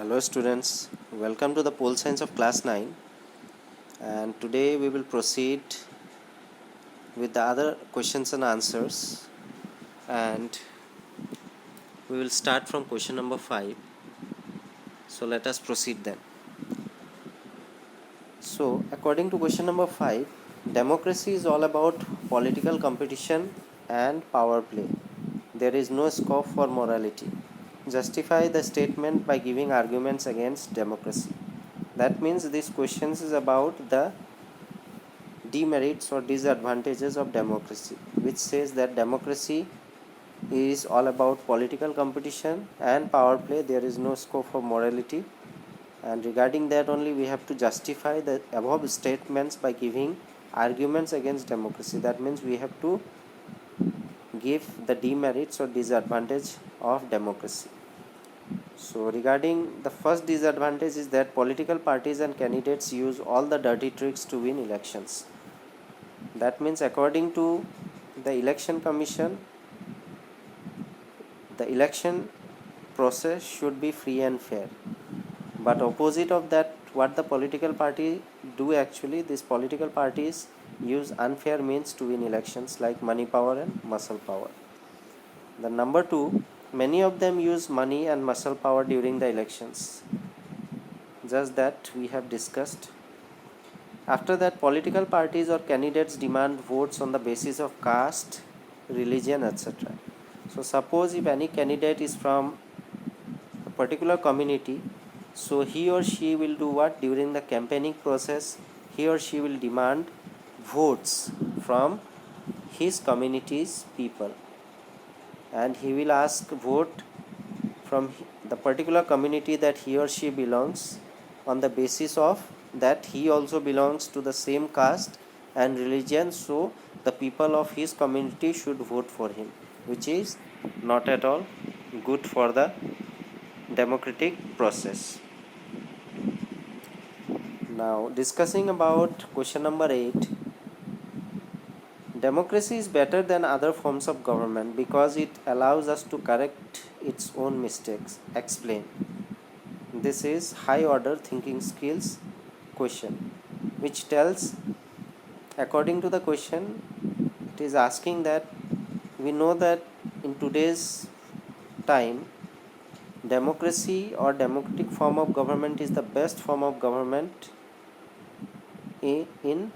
Hello students, welcome to the Pole Science of class 9, and today we will proceed with the other questions and answers, and we will start from question number 5. So let us proceed then. So according to question number 5, democracy is all about political competition and power play. There is no scope for morality. Justify the statement by giving arguments against democracy. That means this question is about the demerits or disadvantages of democracy, which says that democracy is all about political competition and power play. There is no scope for morality, and regarding that only we have to justify the above statements by giving arguments against democracy. That means we have to give the demerits or disadvantage of democracy. So regarding the first disadvantage is that political parties and candidates use all the dirty tricks to win elections. That means according to the election commission, the election process should be free and fair, but opposite of that, what the political party do actually, these political parties use unfair means to win elections like money power and muscle power. The number 2, many of them use money and muscle power during the elections, just that we have discussed. After that, political parties or candidates demand votes on the basis of caste, religion, etc. So suppose if any candidate is from a particular community, so he or she will do what? During the campaigning process, he or she will demand votes from his community's people, and he will ask vote from the particular community that he or she belongs on the basis of that he also belongs to the same caste and religion, so the people of his community should vote for him, which is not at all good for the democratic process. Now discussing about question number 8, democracy is better than other forms of government because it allows us to correct its own mistakes. Explain. This is high order thinking skills question, which tells, according to the question, it is asking that we know that in today's time, democracy or democratic form of government is the best form of government in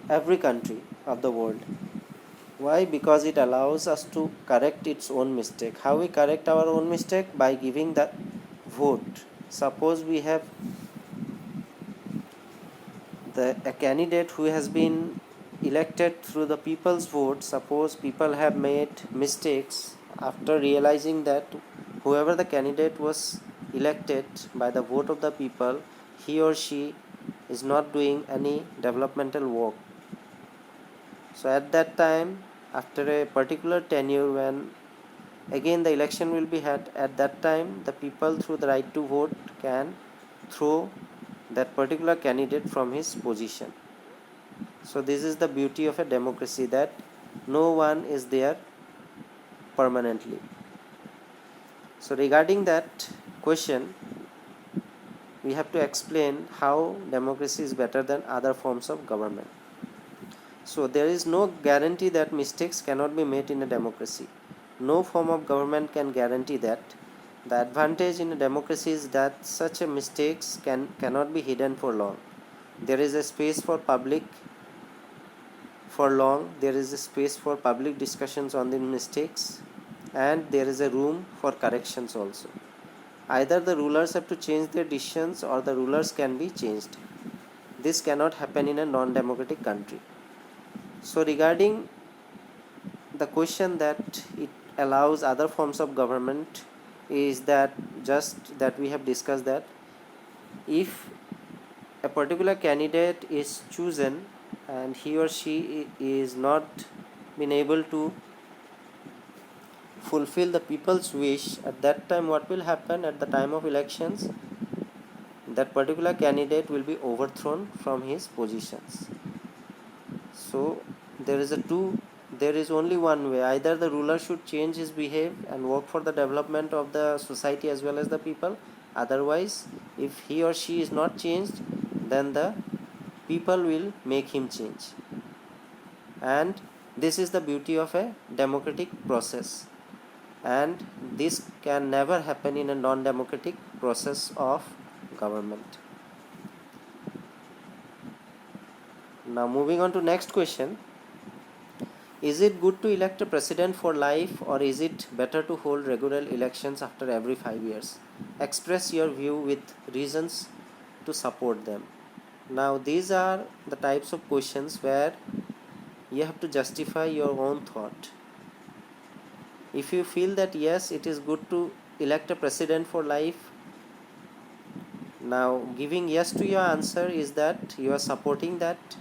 every country of the world. Why? Because it allows us to correct its own mistake. How we correct our own mistake? By giving the vote. Suppose we have a candidate who has been elected through the people's vote. Suppose people have made mistakes after realizing that whoever the candidate was elected by the vote of the people, he or she is not doing any developmental work. So at that time, after a particular tenure, when again the election will be had, at that time the people through the right to vote can throw that particular candidate from his position. So this is the beauty of a democracy, that no one is there permanently. So regarding that question, we have to explain how democracy is better than other forms of government. So there is no guarantee that mistakes cannot be made in a democracy. No form of government can guarantee that. The advantage in a democracy is that such a mistakes cannot be hidden for long. There is a space for public for long. There is a space for public discussions on the mistakes, and there is a room for corrections also. Either the rulers have to change their decisions or the rulers can be changed. This cannot happen in a non-democratic country. So regarding the question that it allows other forms of government is that just that we have discussed that if a particular candidate is chosen and he or she is not been able to fulfill the people's wish, at that time what will happen? At the time of elections, that particular candidate will be overthrown from his positions. So there there is only one way: either the ruler should change his behavior and work for the development of the society as well as the people. Otherwise, if he or she is not changed, then the people will make him change. And this is the beauty of a democratic process, and this can never happen in a non-democratic process of government. Now moving on to next question: is it good to elect a president for life, or is it better to hold regular elections after every 5 years? Express your view with reasons to support them. Now these are the types of questions where you have to justify your own thought. If you feel that yes, it is good to elect a president for life, now giving yes to your answer is that you are supporting that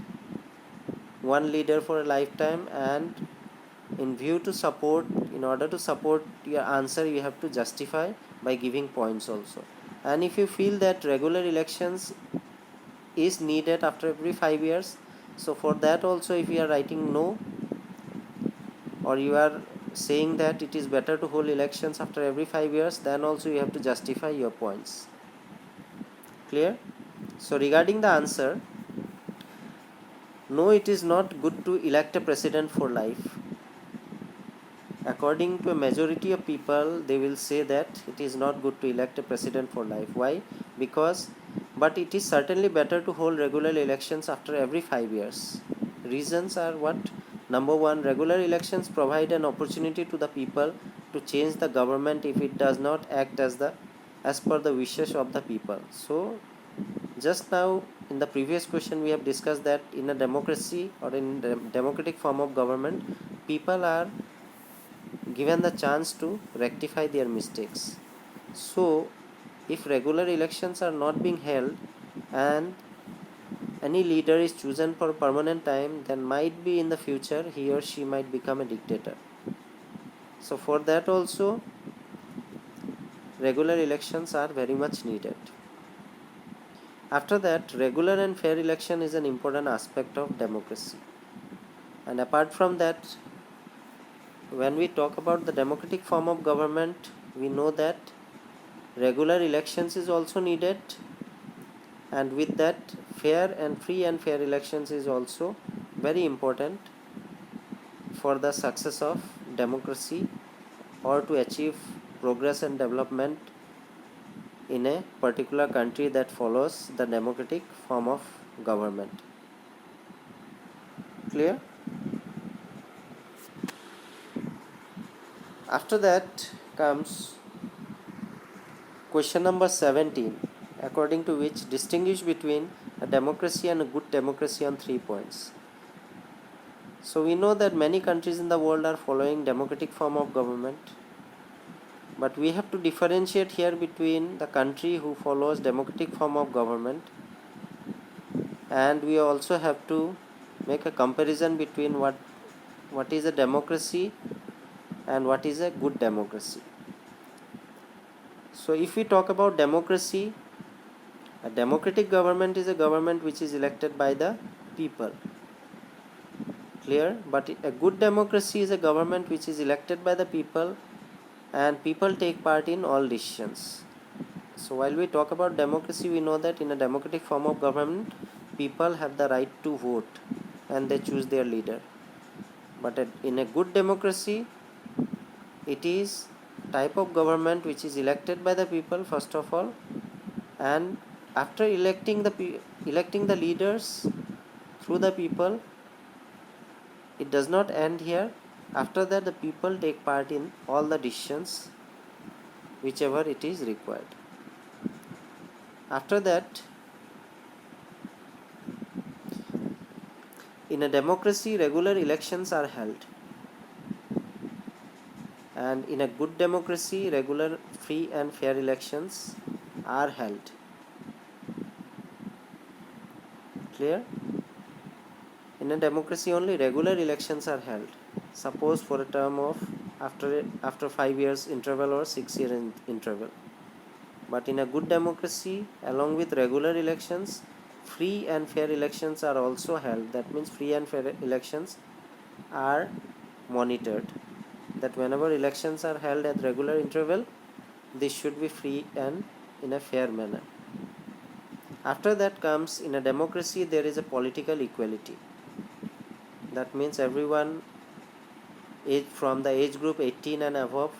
one leader for a lifetime, and in order to support your answer, you have to justify by giving points also. And if you feel that regular elections is needed after every 5 years, so for that also, if you are writing no, or you are saying that it is better to hold elections after every 5 years, then also you have to justify your points. Clear? So regarding the answer, no, it is not good to elect a president for life. According to a majority of people, they will say that it is not good to elect a president for life. Why? But it is certainly better to hold regular elections after every 5 years. Reasons are what? Number one, regular elections provide an opportunity to the people to change the government if it does not act as per the wishes of the people. So just now in the previous question we have discussed that in a democracy, or in a democratic form of government, people are given the chance to rectify their mistakes. So if regular elections are not being held and any leader is chosen for permanent time, then might be in the future he or she might become a dictator. So for that also, regular elections are very much needed. After that, regular and fair election is an important aspect of democracy. And apart from that, when we talk about the democratic form of government, we know that regular elections is also needed, and with that, free and fair elections is also very important for the success of democracy, or to achieve progress and development in a particular country that follows the democratic form of government. Clear? After that comes question number 17, according to which distinguish between a democracy and a good democracy on 3 points. So we know that many countries in the world are following democratic form of government, but we have to differentiate here between the country who follows democratic form of government, and we also have to make a comparison between what is a democracy and what is a good democracy. So if we talk about democracy, a democratic government is a government which is elected by the people. Clear? But a good democracy is a government which is elected by the people and people take part in all decisions. So while we talk about democracy, we know that in a democratic form of government, people have the right to vote and they choose their leader. But in a good democracy, it is type of government which is elected by the people first of all, and after electing the leaders through the people, it does not end here. After that, the people take part in all the decisions whichever it is required. After that, in a democracy, regular elections are held, and in a good democracy, regular, free and fair elections are held. Clear? In a democracy, only regular elections are held. Suppose for a term of after 5 years interval or 6 year interval. But in a good democracy, along with regular elections, free and fair elections are also held. That means free and fair elections are monitored, that whenever elections are held at regular interval, this should be free and in a fair manner. After that comes, in a democracy there is a political equality. That means everyone from the age group 18 and above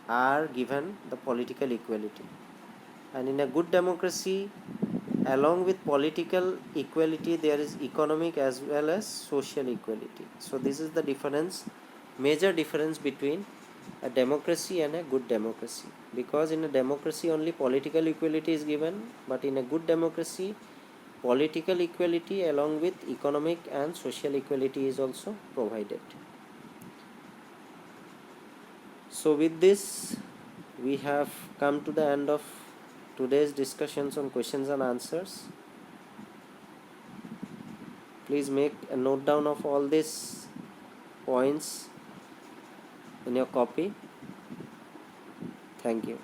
are given the political equality. And in a good democracy, along with political equality, there is economic as well as social equality. So this is the difference, major difference between a democracy and a good democracy, because in a democracy only political equality is given, but in a good democracy political equality along with economic and social equality is also provided. So with this, we have come to the end of today's discussions on questions and answers. Please make a note down of all these points in your copy. Thank you.